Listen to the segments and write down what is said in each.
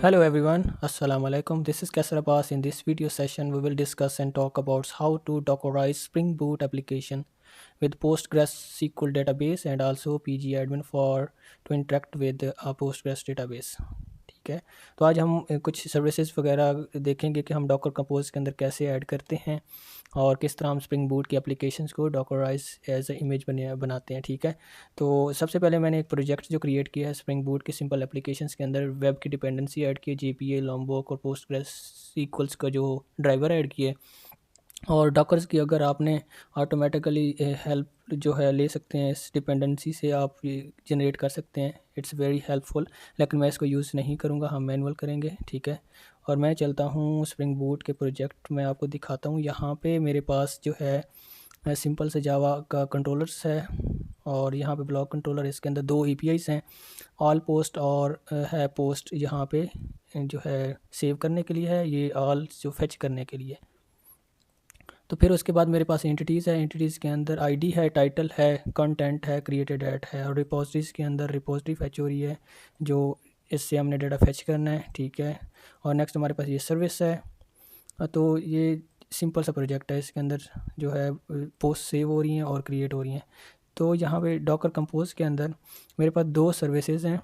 Hello everyone, Assalamu alaikum. This is Kasser Abbas. In this video session, we will discuss and talk about how to Dockerize Spring Boot application with PostgreSQL database and also pgadmin for to interact with a Postgres database. ठीक है, तो आज हम कुछ services वगैरह देखेंगे कि हम डॉकर कंपोज के अंदर कैसे ऐड करते हैं और किस तरह हम स्प्रिंग बूट की एप्लीकेशंस को डॉकराइज एज ए इमेज बनाते हैं। ठीक है, तो सबसे पहले मैंने एक प्रोजेक्ट जो क्रिएट किया है स्प्रिंग बूट की सिंपल एप्लीकेशंस के अंदर वेब की डिपेंडेंसी ऐड की, JPA, लॉम्बोक और पोस्टग्रेस सीक्वल्स का जो ड्राइवर ऐड किए। और डॉकर्स की अगर आपने ऑटोमेटिकली हेल्प जो है ले सकते हैं, इस डिपेंडेंसी से आप ये जनरेट कर सकते हैं, इट्स वेरी हेल्पफुल। लेकिन मैं इसको यूज़ नहीं करूँगा, हम मैनुअल करेंगे। ठीक है, और मैं चलता हूँ स्प्रिंग बूट के प्रोजेक्ट में, आपको दिखाता हूँ। यहाँ पे मेरे पास जो है सिंपल से जावा का कंट्रोलर्स है और यहाँ पे ब्लॉक कंट्रोलर, इसके अंदर दो APIs हैं, ऑल पोस्ट और है पोस्ट यहाँ पे जो है सेव करने के लिए है, ये ऑल जो फेच करने के लिए। तो फिर उसके बाद मेरे पास एंटिटीज़ है, एंटिटीज़ के अंदर आईडी है, टाइटल है, कंटेंट है, क्रिएटेड एट है, और रिपोजिटरीज़ के अंदर रिपोजिटरी फैच हो रही है जो इससे हमने डाटा फैच करना है। ठीक है, और नेक्स्ट हमारे पास ये सर्विस है। तो ये सिंपल सा प्रोजेक्ट है, इसके अंदर जो है पोस्ट सेव हो रही हैं और क्रिएट हो रही हैं। तो यहाँ पे डॉकर कंपोज के अंदर मेरे पास दो सर्विसेज हैं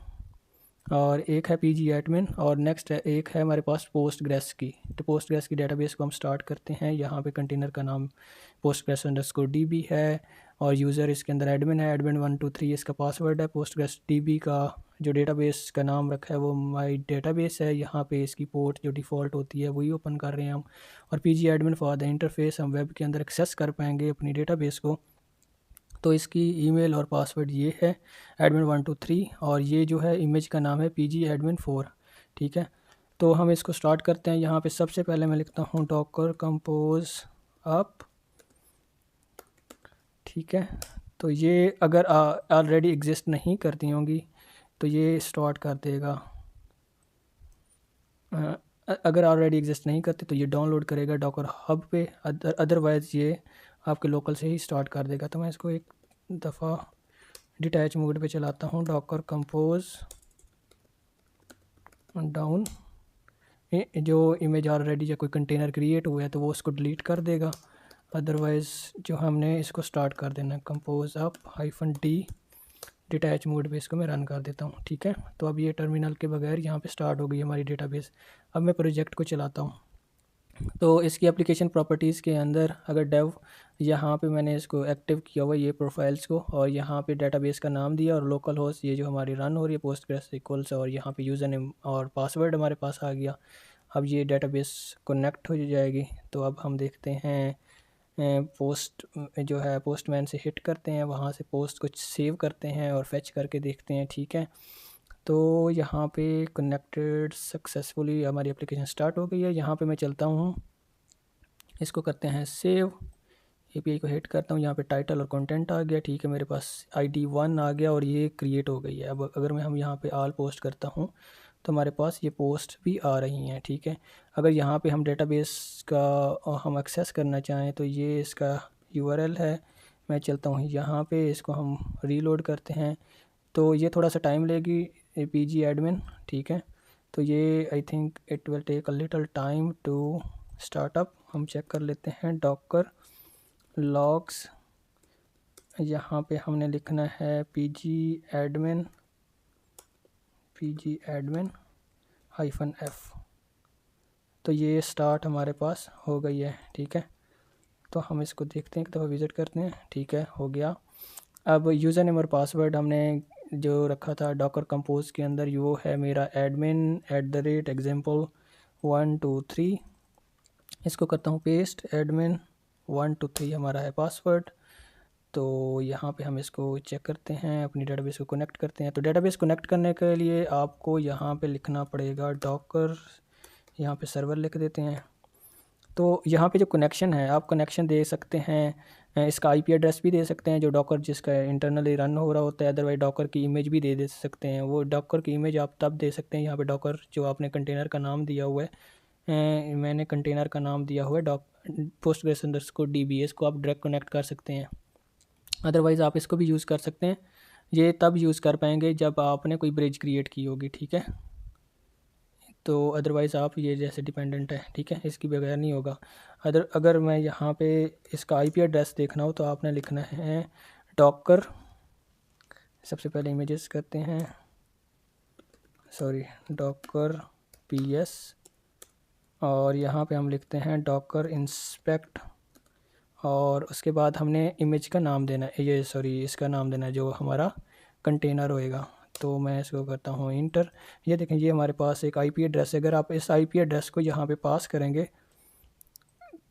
और एक है pgadmin और नेक्स्ट है एक है हमारे पास पोस्टग्रेस की। तो पोस्टग्रेस की डेटाबेस को हम स्टार्ट करते हैं। यहाँ पे कंटेनर का नाम postgres_db है और यूज़र इसके अंदर एडमिन है, एडमिन 123 इसका पासवर्ड है। पोस्टग्रेस DB का जो डेटाबेस का नाम रखा है वो माई डेटाबेस है। यहाँ पे इसकी पोर्ट जो डिफ़ॉल्ट होती है वही ओपन कर रहे हैं हम। और pgadmin फॉर द इंटरफेस, हम वेब के अंदर एक्सेस कर पाएंगे अपनी डेटाबेस को। तो इसकी ईमेल और पासवर्ड ये है admin123 और ये जो है इमेज का नाम है pgadmin4। ठीक है, तो हम इसको स्टार्ट करते हैं। यहाँ पे सबसे पहले मैं लिखता हूँ डॉकर कंपोज अप। ठीक है, तो ये अगर ऑलरेडी एग्जिस्ट नहीं करती होंगी तो ये स्टार्ट कर देगा। अगर ऑलरेडी एग्जिस्ट नहीं करते तो ये डाउनलोड करेगा डॉकर हब पे, अदरवाइज़ ये आपके लोकल से ही स्टार्ट कर देगा। तो मैं इसको एक दफ़ा डिटैच मोड पे चलाता हूँ, डॉकर कंपोज डाउन। जो इमेज ऑलरेडी या कोई कंटेनर क्रिएट हुआ है तो वो उसको डिलीट कर देगा, अदरवाइज़ जो हमने इसको स्टार्ट कर देना है compose up -d detach mode पे इसको मैं रन कर देता हूँ। ठीक है, तो अब ये टर्मिनल के बगैर यहाँ पे स्टार्ट हो गई हमारी डेटाबेस। अब मैं प्रोजेक्ट को चलाता हूँ। तो इसकी एप्लीकेशन प्रॉपर्टीज़ के अंदर अगर डेव, यहाँ पे मैंने इसको एक्टिव किया हुआ ये प्रोफाइल्स को, और यहाँ पे डेटाबेस का नाम दिया और लोकल होस्ट ये जो हमारी रन हो रही है पोस्टग्रेसql से, और यहाँ पे यूज़र नेम और पासवर्ड हमारे पास आ गया। अब ये डेटाबेस कनेक्ट हो जाएगी। तो अब हम देखते हैं पोस्ट जो है पोस्टमैन से हिट करते हैं, वहाँ से पोस्ट कुछ सेव करते हैं और फेच करके देखते हैं। ठीक है, तो यहाँ पे कनेक्टेड सक्सेसफुली हमारी एप्लीकेशन स्टार्ट हो गई है। यहाँ पे मैं चलता हूँ, इसको करते हैं सेव, API को हिट करता हूँ, यहाँ पे टाइटल और कंटेंट आ गया। ठीक है, मेरे पास ID 1 आ गया और ये क्रिएट हो गई है। अब अगर हम यहाँ पे ऑल पोस्ट करता हूँ तो हमारे पास ये पोस्ट भी आ रही हैं। ठीक है, अगर यहाँ पे हम डेटाबेस का हम एक्सेस करना चाहें तो ये इसका URL है। मैं चलता हूँ यहाँ पे, इसको हम रीलोड करते हैं तो ये थोड़ा सा टाइम लेगी pgadmin। ठीक है, तो ये I think it will take a little time to startup. हम चेक कर लेते हैं डॉकर लॉग्स, यहाँ पे हमने लिखना है pgadmin -f। तो ये स्टार्ट हमारे पास हो गई है। ठीक है, तो हम इसको देखते हैं, एक दफ़ा विज़िट करते हैं। ठीक है, हो गया। अब यूज़र नेम और पासवर्ड हमने जो रखा था डॉकर कंपोज के अंदर वो है मेरा admin@example123। इसको करता हूँ पेस्ट, admin123 हमारा है पासवर्ड। तो यहाँ पे हम इसको चेक करते हैं, अपनी डेटाबेस को कनेक्ट करते हैं। तो डेटाबेस कनेक्ट करने के लिए आपको यहाँ पे लिखना पड़ेगा डॉकर, यहाँ पे सर्वर लिख देते हैं। तो यहाँ पे जो कनेक्शन है आप कनेक्शन दे सकते हैं, इसका IP एड्रेस भी दे सकते हैं जो डॉकर जिसका इंटरनली रन हो रहा होता है, अदरवाइज डॉकर की इमेज भी दे सकते हैं। वो डॉकर की इमेज आप तब दे सकते हैं, यहाँ पे डॉकर जो आपने कंटेनर का नाम दिया हुआ है, मैंने कंटेनर का नाम दिया हुआ है postgres_db, इसको आप डायरेक्ट कनेक्ट कर सकते हैं। अदरवाइज़ आप इसको भी यूज़ कर सकते हैं, ये तब यूज़ कर पाएंगे जब आपने कोई ब्रिज क्रिएट की होगी। ठीक है, तो अदरवाइज़ आप ये जैसे डिपेंडेंट है, ठीक है, इसकी बगैर नहीं होगा। अगर मैं यहाँ पे इसका आईपी एड्रेस देखना हो तो आपने लिखना है डॉकर, सबसे पहले इमेजेस करते हैं, सॉरी डॉकर पीएस, और यहाँ पे हम लिखते हैं डॉकर इंस्पेक्ट, और उसके बाद हमने इमेज का नाम देना है, ये सॉरी इसका नाम देना है जो हमारा कंटेनर होएगा। तो मैं इसको करता हूँ इंटर। ये देखें, ये हमारे पास एक आईपी एड्रेस है। अगर आप इस आईपी एड्रेस को यहाँ पे पास करेंगे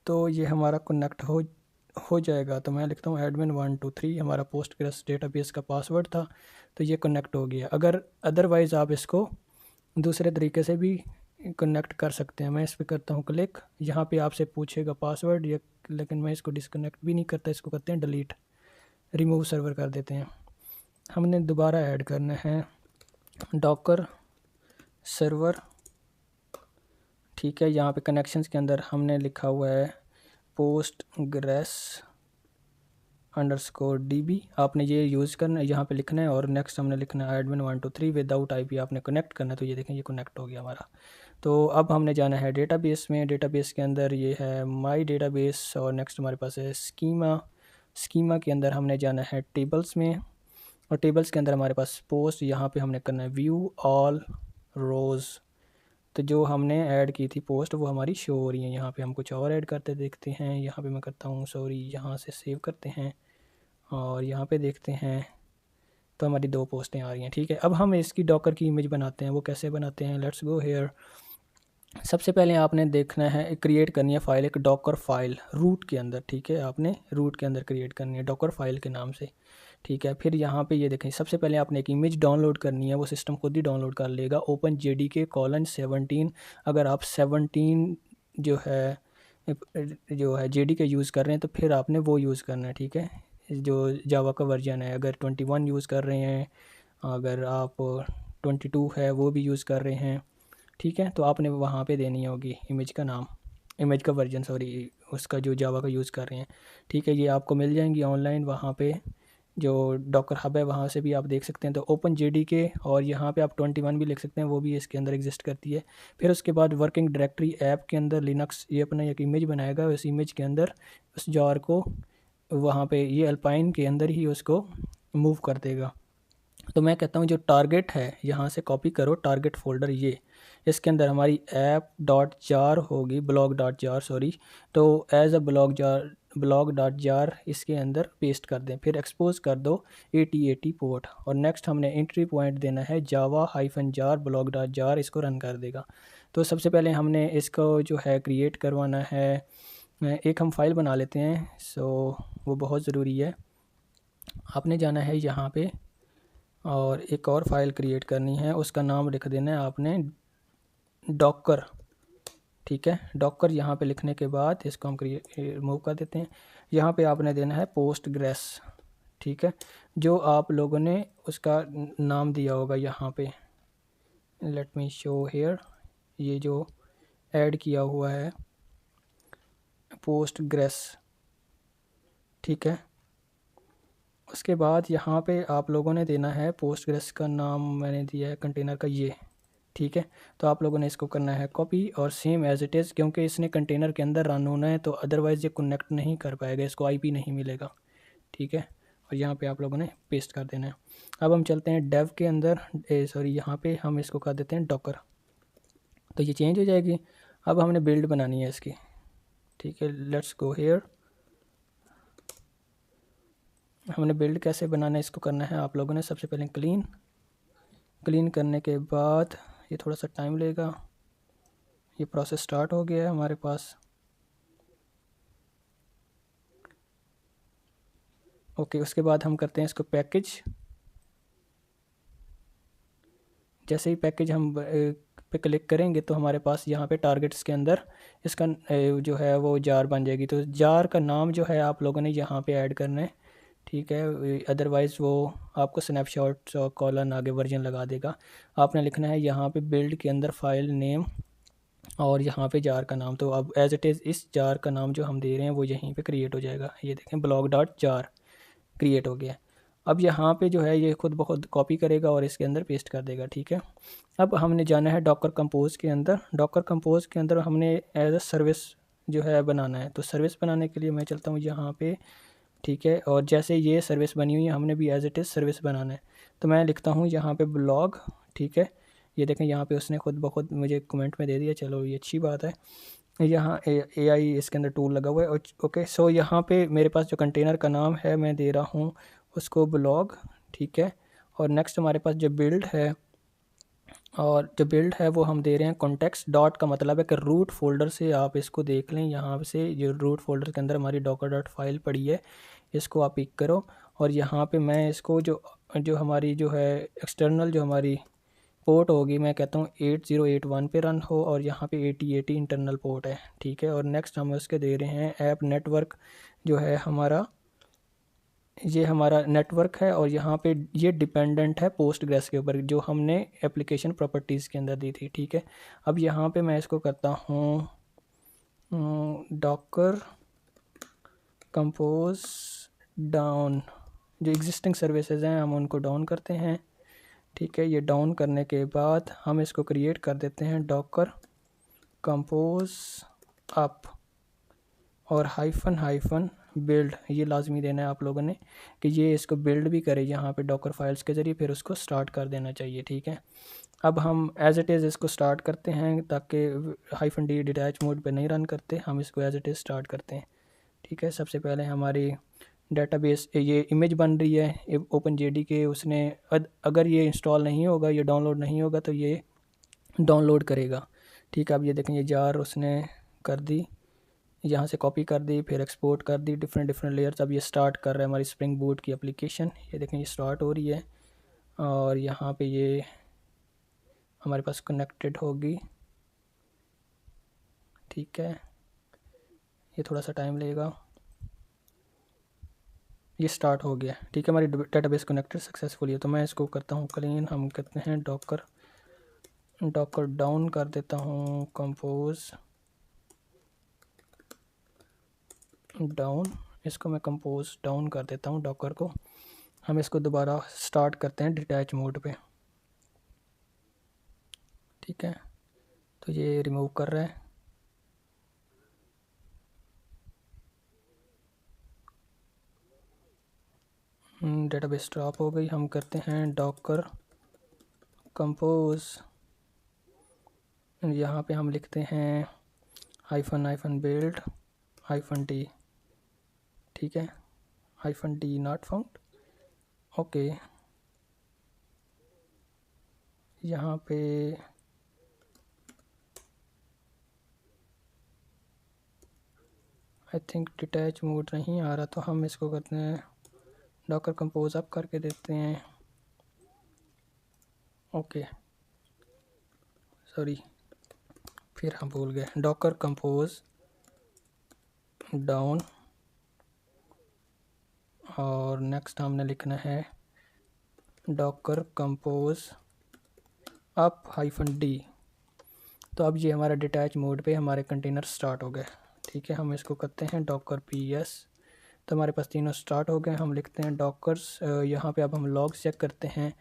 तो ये हमारा कनेक्ट हो जाएगा। तो मैं लिखता हूँ admin123, हमारा पोस्टग्रेस डेटाबेस का पासवर्ड था, तो ये कनेक्ट हो गया। अगर अदरवाइज़ आप इसको दूसरे तरीके से भी कनेक्ट कर सकते हैं। मैं इस पर करता हूँ क्लिक, यहाँ पे आपसे पूछेगा पासवर्ड, ये लेकिन मैं इसको डिस्कनेक्ट भी नहीं करता, इसको करते हैं डिलीट, रिमूव सर्वर कर देते हैं। हमने दोबारा ऐड करना है डॉकर सर्वर, ठीक है। यहाँ पे कनेक्शंस के अंदर हमने लिखा हुआ है पोस्टग्रेस _db, आपने ये यूज़ करना है, यहाँ पे लिखना है, और नेक्स्ट हमने लिखना है admin123 विदाउट आईपी आपने कनेक्ट करना है। तो ये देखें, ये कनेक्ट हो गया हमारा। तो अब हमने जाना है डेटाबेस में। डेटाबेस के अंदर ये है माई डेटाबेस, और नेक्स्ट हमारे पास है स्कीमा के अंदर हमने जाना है टेबल्स में, और टेबल्स के अंदर हमारे पास पोस्ट, यहाँ पे हमने करना है व्यू ऑल रोज़। तो जो हमने ऐड की थी पोस्ट वो हमारी शो हो रही है। यहाँ पे हम कुछ और ऐड करते देखते हैं, यहाँ पे मैं करता हूँ सॉरी, यहाँ से सेव करते हैं और यहाँ पे देखते हैं, तो हमारी 2 पोस्टें आ रही हैं, ठीक है। अब हम इसकी डॉकर की इमेज बनाते हैं। वो कैसे बनाते हैं, लेट्स गो हेयर। सबसे पहले आपने देखना है, क्रिएट करनी है फ़ाइल, एक डॉकर फाइल रूट के अंदर, ठीक है। आपने रूट के अंदर क्रिएट करनी है डॉकर फाइल के नाम से, ठीक है। फिर यहाँ पे ये देखें, सबसे पहले आपने एक इमेज डाउनलोड करनी है, वो सिस्टम खुद ही डाउनलोड कर लेगा। OpenJDK:17, अगर आप 17 जो है JDK यूज़ कर रहे हैं तो फिर आपने वो यूज़ करना है, ठीक है, जो जावा का वर्जन है। अगर 21 यूज़ कर रहे हैं, अगर आप 22 है वो भी यूज़ कर रहे हैं, ठीक है, तो आपने वहाँ पे देनी होगी इमेज का नाम, इमेज का वर्जन सॉरी, उसका जो जावा का यूज़ कर रहे हैं, ठीक है। ये आपको मिल जाएंगी ऑनलाइन, वहाँ पे जो डॉकर हब है वहाँ से भी आप देख सकते हैं। तो OpenJDK, और यहाँ पे आप 21 भी लिख सकते हैं, वो भी इसके अंदर एग्जिस्ट करती है। फिर उसके बाद वर्किंग डायरेक्टरी ऐप के अंदर लिनक्स ये अपना एक इमेज बनाएगा, उस इमेज के अंदर उस जार को वहाँ पे ये अल्पाइन के अंदर ही उसको मूव कर देगा। तो मैं कहता हूँ जो टारगेट है यहाँ से कॉपी करो, टारगेट फोल्डर ये, इसके अंदर हमारी app.jar होगी, blog.jar सॉरी, तो एज अ blog.jar इसके अंदर पेस्ट कर दें। फिर एक्सपोज कर दो 8080 पोर्ट, और नेक्स्ट हमने एंट्री पॉइंट देना है java-jar blog.jar, इसको रन कर देगा। तो सबसे पहले हमने इसको जो है क्रिएट करवाना है, एक हम फाइल बना लेते हैं, सो वो बहुत ज़रूरी है। आपने जाना है यहाँ पे और एक और फाइल क्रिएट करनी है, उसका नाम लिख देना है आपने डॉकर, ठीक है। डॉकर यहाँ पे लिखने के बाद इसको हम रिमूव कर देते हैं। यहाँ पे आपने देना है पोस्टग्रेस, ठीक है, जो आप लोगों ने उसका नाम दिया होगा यहाँ पे, लेट मी शो हेयर, ये जो ऐड किया हुआ है पोस्टग्रेस, ठीक है। उसके बाद यहाँ पे आप लोगों ने देना है पोस्टग्रेस का नाम, मैंने दिया है कंटेनर का ये, ठीक है। तो आप लोगों ने इसको करना है कॉपी और सेम एज इट इज़, क्योंकि इसने कंटेनर के अंदर रन होना है, तो अदरवाइज़ ये कनेक्ट नहीं कर पाएगा, इसको आईपी नहीं मिलेगा, ठीक है। और यहाँ पे आप लोगों ने पेस्ट कर देना है। अब हम चलते हैं डेव के अंदर, सॉरी यहाँ पे हम इसको कर देते हैं डॉकर, तो ये चेंज हो जाएगी। अब हमने बिल्ड बनानी है इसकी, ठीक है, लेट्स गो हेयर। हमने बिल्ड कैसे बनाना है, इसको करना है आप लोगों ने सबसे पहले क्लीन करने के बाद, ये थोड़ा सा टाइम लेगा, ये प्रोसेस स्टार्ट हो गया है हमारे पास। ओके, उसके बाद हम करते हैं इसको पैकेज। जैसे ही पैकेज हम पे क्लिक करेंगे तो हमारे पास यहाँ पे टारगेट्स के अंदर इसका जो है वो जार बन जाएगी। तो जार का नाम जो है आप लोगों ने यहाँ पे ऐड करना है, ठीक है, अदरवाइज़ वो आपको स्नैपशॉट और कॉलन आगे वर्जन लगा देगा। आपने लिखना है यहाँ पे बिल्ड के अंदर फाइल नेम और यहाँ पे जार का नाम। तो अब एज इट इज़ इस जार का नाम जो हम दे रहे हैं वो यहीं पे क्रिएट हो जाएगा। ये देखें blog.jar क्रिएट हो गया। अब यहाँ पे जो है ये खुद ब खुद कॉपी करेगा और इसके अंदर पेस्ट कर देगा, ठीक है। अब हमने जाना है डॉकर कंपोज के अंदर। डॉकर कंपोज के अंदर हमने एज अ सर्विस जो है बनाना है। तो सर्विस बनाने के लिए मैं चलता हूँ यहाँ पे, ठीक है। और जैसे ये सर्विस बनी हुई है, हमने भी एज इट इज़ सर्विस बनाना है। तो मैं लिखता हूँ यहाँ पे ब्लॉग, ठीक है। ये देखें यहाँ पे उसने खुद ब खुद मुझे कमेंट में दे दिया, चलो ये अच्छी बात है। यहाँ AI इसके अंदर टूल लगा हुआ है। ओके, सो यहाँ पे मेरे पास जो कंटेनर का नाम है मैं दे रहा हूँ उसको ब्लॉग, ठीक है। और नेक्स्ट हमारे पास जो बिल्ड है, और जो बिल्ड है वो हम दे रहे हैं कॉन्टेक्स्ट डॉट, का मतलब है कि रूट फोल्डर से आप इसको देख लें। यहाँ से जो रूट फोल्डर के अंदर हमारी डॉकर डॉट फाइल पड़ी है, इसको आप पिक करो। और यहाँ पे मैं इसको जो जो हमारी जो है एक्सटर्नल जो हमारी पोर्ट होगी, मैं कहता हूँ 8081 पे रन हो, और यहाँ पे 8080 इंटरनल पोर्ट है, ठीक है। और नेक्स्ट हम उसके दे रहे हैं ऐप नेटवर्क, जो है हमारा ये हमारा नेटवर्क है। और यहाँ पे ये डिपेंडेंट है पोस्टग्रेस के ऊपर, जो हमने एप्लीकेशन प्रॉपर्टीज़ के अंदर दी थी, ठीक है। अब यहाँ पे मैं इसको करता हूँ डॉकर कंपोज डाउन। जो एग्जिस्टिंग सर्विसेज हैं हम उनको डाउन करते हैं, ठीक है। ये डाउन करने के बाद हम इसको क्रिएट कर देते हैं डॉकर कंपोज अप, और हाइफन हाइफन बिल्ड, ये लाजमी देना है आप लोगों ने कि ये इसको बिल्ड भी करे यहाँ पे डॉकर फाइल्स के ज़रिए, फिर उसको स्टार्ट कर देना चाहिए, ठीक है। अब हम एज इट इज़ इसको स्टार्ट करते हैं, ताकि हाइफन डी डिटैच मोड पे नहीं रन करते, हम इसको एज इट इज़ स्टार्ट करते हैं, ठीक है। सबसे पहले हमारी डेटाबेस ये इमेज बन रही है ओपन जेडी के, उसने अगर ये इंस्टॉल नहीं होगा, ये डाउनलोड नहीं होगा तो ये डाउनलोड करेगा, ठीक है। अब ये देखें ये जार उसने कर दी, यहाँ से कॉपी कर दी, फिर एक्सपोर्ट कर दी डिफरेंट डिफरेंट लेयर्स। अब ये स्टार्ट कर रहा है हमारी स्प्रिंग बूट की एप्लीकेशन, ये देखें ये स्टार्ट हो रही है। और यहाँ पे ये हमारे पास कनेक्टेड होगी, ठीक है। ये थोड़ा सा टाइम लेगा, ये स्टार्ट हो गया, ठीक है। हमारी डेटाबेस कनेक्टेड सक्सेसफुली है। तो मैं इसको करता हूँ क्लीन, हम कहते हैं डॉकर डाउन कर देता हूँ कंपोज डाउन, इसको मैं कंपोज डाउन कर देता हूँ डॉकर को। हम इसको दोबारा स्टार्ट करते हैं डिटैच मोड पे, ठीक है। तो ये रिमूव कर रहा है, डेटाबेस ड्रॉप हो गई। हम करते हैं डॉकर कंपोज, यहाँ पे हम लिखते हैं hyphen hyphen build hyphen D, ठीक है। Hyphen D not found, okay. यहाँ पे आई थिंक डिटैच मोड नहीं आ रहा, तो हम इसको करते हैं डॉकर कंपोज अप करके देते हैं, ओके सॉरी फिर हम भूल गए। डॉकर कंपोज डाउन, और नेक्स्ट हमने लिखना है Docker compose up hyphen D. तो अब ये हमारा डिटैच मोड पे हमारे कंटेनर स्टार्ट हो गए, ठीक है। हम इसको करते हैं डॉकर PS, तो हमारे पास तीनों स्टार्ट हो गए। हम लिखते हैं डॉकर्स, यहाँ पे अब हम लॉग चेक करते हैं।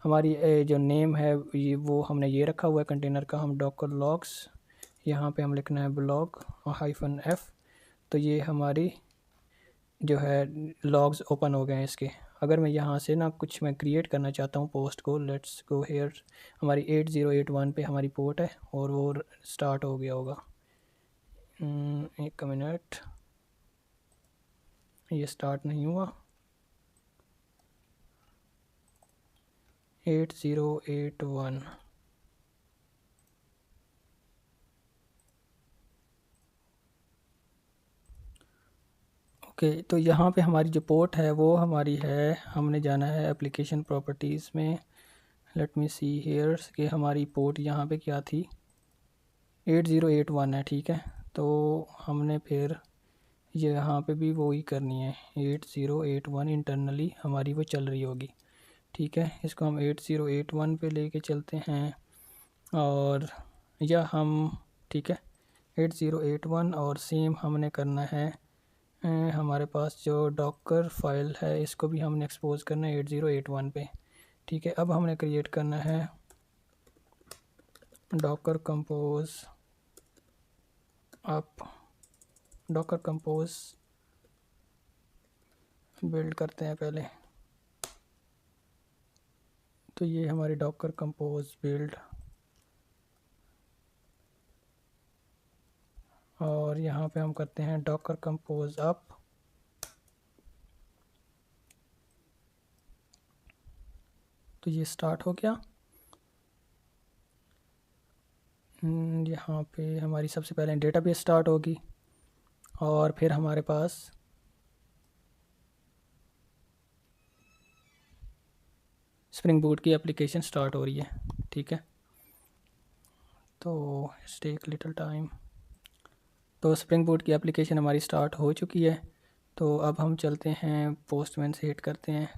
हमारी जो नेम है ये वो हमने ये रखा हुआ है कंटेनर का, हम डॉकर लॉग्स, यहाँ पे हम लिखना है ब्लॉग हाइफन F। तो ये हमारी जो है लॉग्स ओपन हो गए हैं इसके। अगर मैं यहाँ से ना कुछ मैं क्रिएट करना चाहता हूँ पोस्ट को, लेट्स गो हेयर, हमारी 8081 पे हमारी पोर्ट है और वो स्टार्ट हो गया होगा। एक मिनट, ये स्टार्ट नहीं हुआ। 8081, ओके। तो यहाँ पे हमारी जो पोर्ट है वो हमारी है, हमने जाना है एप्लीकेशन प्रॉपर्टीज़ में। लेट मी सी हेयर कि हमारी पोर्ट यहाँ पे क्या थी, 8081 है, ठीक है। तो हमने फिर यहाँ पे भी वही करनी है, 8081 इंटरनली हमारी वो चल रही होगी, ठीक है। इसको हम 8081 पे लेके चलते हैं, और या हम, ठीक है 8081, और सेम हमने करना है हमारे पास जो डॉकर फाइल है इसको भी हमने एक्सपोज करना है 8081 पे। ठीक है, अब हमने क्रिएट करना है Docker compose up, Docker compose build करते हैं पहले। तो ये हमारी डॉकर कंपोज बिल्ड, और यहाँ पे हम करते हैं डॉकर कंपोज अप। तो ये स्टार्ट हो गया। यहाँ पे हमारी सबसे पहले डेटाबेस स्टार्ट होगी और फिर हमारे पास स्प्रिंग बूट की एप्लीकेशन स्टार्ट हो रही है। ठीक है, तो टेक लिटिल टाइम। तो स्प्रिंग बूट की एप्लीकेशन हमारी स्टार्ट हो चुकी है। तो अब हम चलते हैं पोस्टमैन से हिट करते हैं।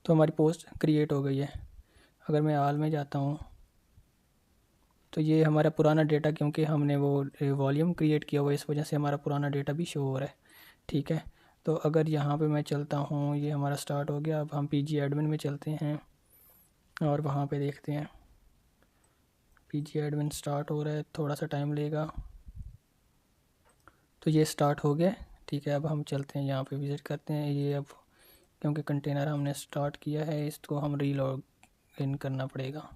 तो हमारी पोस्ट क्रिएट हो गई है। अगर मैं हाल में जाता हूँ तो ये हमारा पुराना डेटा, क्योंकि हमने वो वॉल्यूम क्रिएट किया हुआ है इस वजह से हमारा पुराना डेटा भी शो हो रहा है। ठीक है, तो अगर यहाँ पे मैं चलता हूँ, ये हमारा स्टार्ट हो गया। अब हम पीजी एडमिन में चलते हैं और वहाँ पे देखते हैं। पीजी एडमिन स्टार्ट हो रहा है, थोड़ा सा टाइम लेगा। तो ये स्टार्ट हो गया। ठीक है, अब हम चलते हैं यहाँ पे विज़िट करते हैं। ये अब क्योंकि कंटेनर हमने स्टार्ट किया है, इसको हम रीलॉग इन करना पड़ेगा।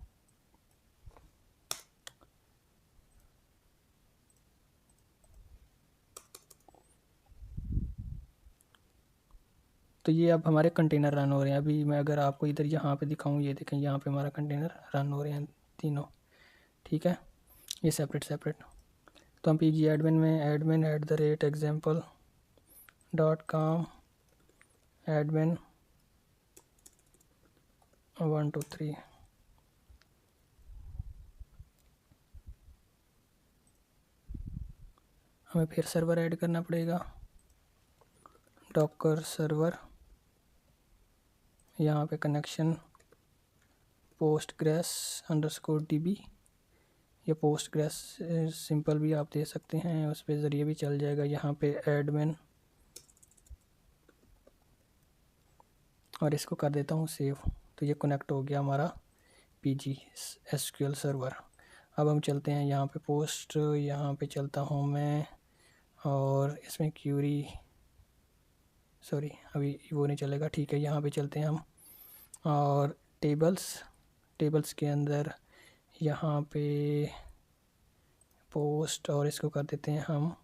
तो ये अब हमारे कंटेनर रन हो रहे हैं। अभी मैं अगर आपको इधर यहाँ पे दिखाऊँ, ये देखें यहाँ पे हमारा कंटेनर रन हो रहे हैं तीनों। ठीक है, ये सेपरेट सेपरेट। तो हम पीजी एडमिन में admin@example.com admin 1 2 3 हमें फिर सर्वर ऐड करना पड़ेगा। डॉकर सर्वर, यहाँ पे कनेक्शन postgres_db, ये postgres सिंपल भी आप दे सकते हैं, उस पे ज़रिए भी चल जाएगा। यहाँ पे एडमिन, और इसको कर देता हूँ सेव। तो ये कनेक्ट हो गया हमारा पीजी एसक्यूएल सर्वर। अब हम चलते हैं यहाँ पे पोस्ट, यहाँ पे चलता हूँ मैं, और इसमें क्यूरी, सॉरी अभी वो नहीं चलेगा। ठीक है, यहाँ पे चलते हैं हम, और टेबल्स के अंदर यहाँ पे पोस्ट, और इसको कर देते हैं हम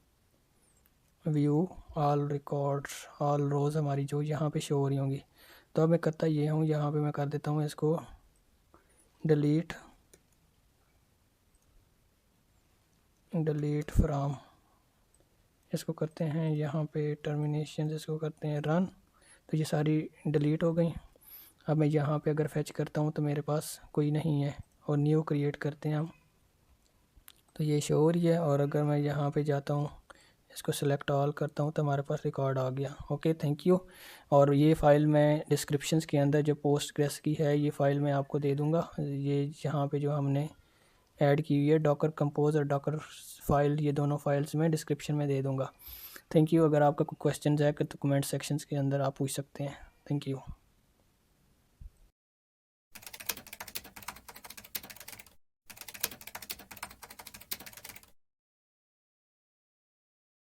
व्यू ऑल रिकॉर्ड्स, ऑल रोज़ हमारी जो यहाँ पे शो हो रही होंगी। तो अब मैं करता ये हूँ, यहाँ पे मैं कर देता हूँ इसको डिलीट फ्रॉम, इसको करते हैं यहाँ पे टर्मिनेशन, इसको करते हैं रन। तो ये सारी डिलीट हो गई। अब मैं यहाँ पे अगर फैच करता हूँ तो मेरे पास कोई नहीं है, और न्यू क्रिएट करते हैं हम, तो ये शो हो रही है। और अगर मैं यहाँ पे जाता हूँ, इसको सिलेक्ट ऑल करता हूँ, तो हमारे पास रिकॉर्ड आ गया। Okay, thank you. और ये फ़ाइल मैं डिस्क्रिप्शंस के अंदर जो पोस्टग्रेस की है, ये फ़ाइल मैं आपको दे दूँगा। ये यहाँ पे जो हमने ऐड की हुई है डॉकर कंपोज और डॉकर फाइल, ये दोनों फाइल्स मैं डिस्क्रिप्शन में दे दूँगा। Thank you. अगर आपका कोई क्वेश्चन है तो कमेंट सेक्शंस के अंदर आप पूछ सकते हैं। Thank you.